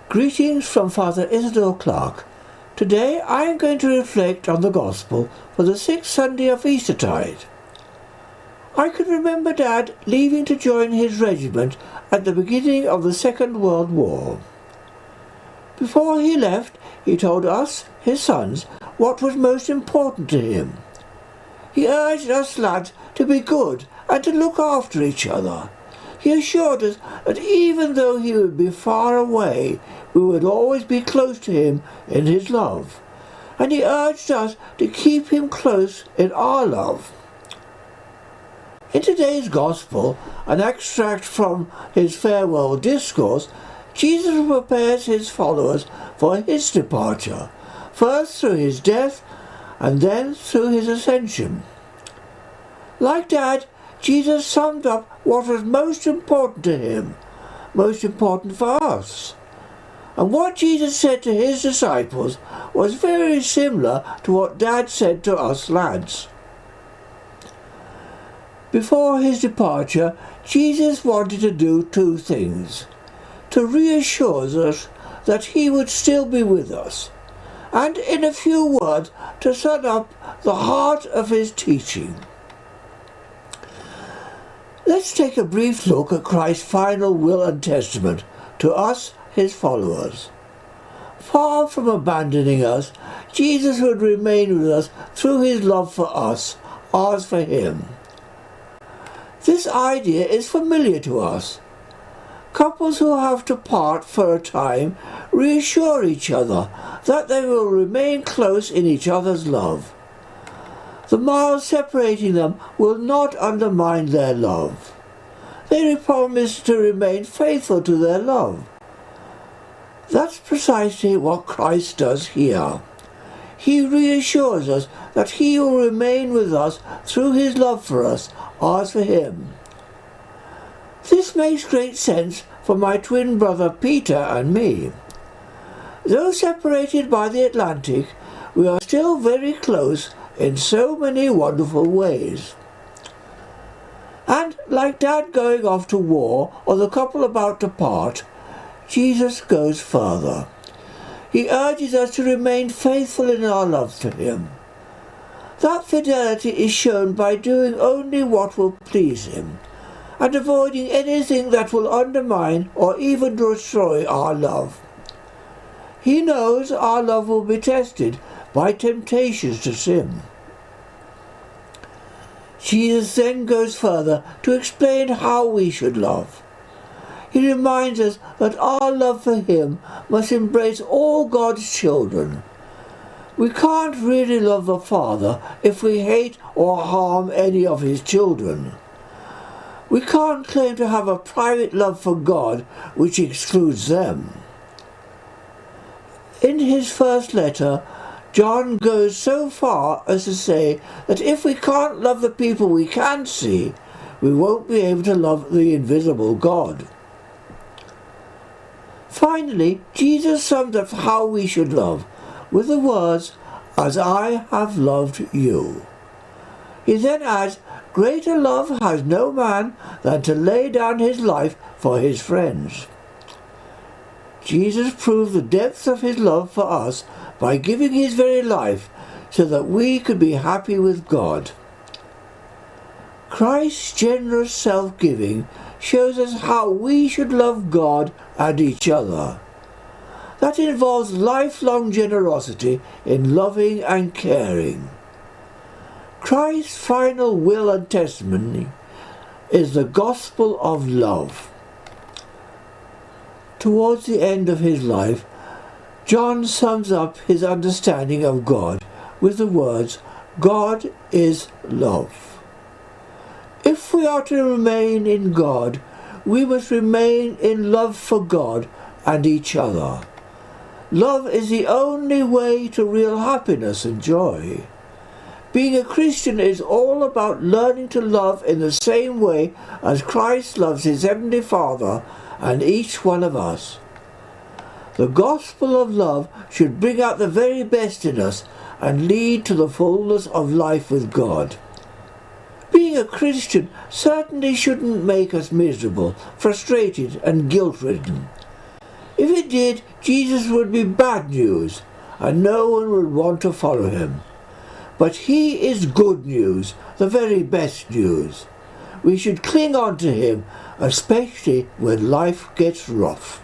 Greetings from Father Isidore Clark. Today I am going to reflect on the Gospel for the 6th Sunday of Eastertide. I can remember Dad leaving to join his regiment at the beginning of the Second World War. Before he left, he told us, his sons, what was most important to him. He urged us lads to be good and to look after each other. He assured us that even though he would be far away, we would always be close to him in his love. And he urged us to keep him close in our love. In today's Gospel, an extract from his farewell discourse, Jesus prepares his followers for his departure, first through his death and then through his ascension. Like Dad, Jesus summed up what was most important to him, most important for us. And what Jesus said to his disciples was very similar to what Dad said to us lads. Before his departure, Jesus wanted to do two things: to reassure us that he would still be with us, and in a few words to sum up the heart of his teaching. Let's take a brief look at Christ's final will and testament to us, his followers. Far from abandoning us, Jesus would remain with us through his love for us, ours for him. This idea is familiar to us. Couples who have to part for a time reassure each other that they will remain close in each other's love. The miles separating them will not undermine their love. They promise to remain faithful to their love. That's precisely what Christ does here. He reassures us that he will remain with us through his love for us, ours for him. This makes great sense for my twin brother Peter and me. Though separated by the Atlantic, we are still very close in so many wonderful ways. And like Dad going off to war or the couple about to part, Jesus goes further. He urges us to remain faithful in our love for him. That fidelity is shown by doing only what will please him, and avoiding anything that will undermine or even destroy our love. He knows our love will be tested by temptations to sin. Jesus then goes further to explain how we should love. He reminds us that our love for him must embrace all God's children. We can't really love the Father if we hate or harm any of his children. We can't claim to have a private love for God which excludes them. In his first letter, John goes so far as to say that if we can't love the people we can see, we won't be able to love the invisible God. Finally, Jesus summed up how we should love with the words, "As I have loved you." He then adds, "Greater love has no man than to lay down his life for his friends." Jesus proved the depth of his love for us by giving his very life so that we could be happy with God. Christ's generous self-giving shows us how we should love God and each other. That involves lifelong generosity in loving and caring. Christ's final will and testimony is the gospel of love. Towards the end of his life, John sums up his understanding of God with the words, "God is love." If we are to remain in God, we must remain in love for God and each other. Love is the only way to real happiness and joy. Being a Christian is all about learning to love in the same way as Christ loves his Heavenly Father and each one of us. The gospel of love should bring out the very best in us and lead to the fullness of life with God. Being a Christian certainly shouldn't make us miserable, frustrated and guilt-ridden. If it did, Jesus would be bad news, and no one would want to follow him. But he is good news, the very best news. We should cling on to him, especially when life gets rough.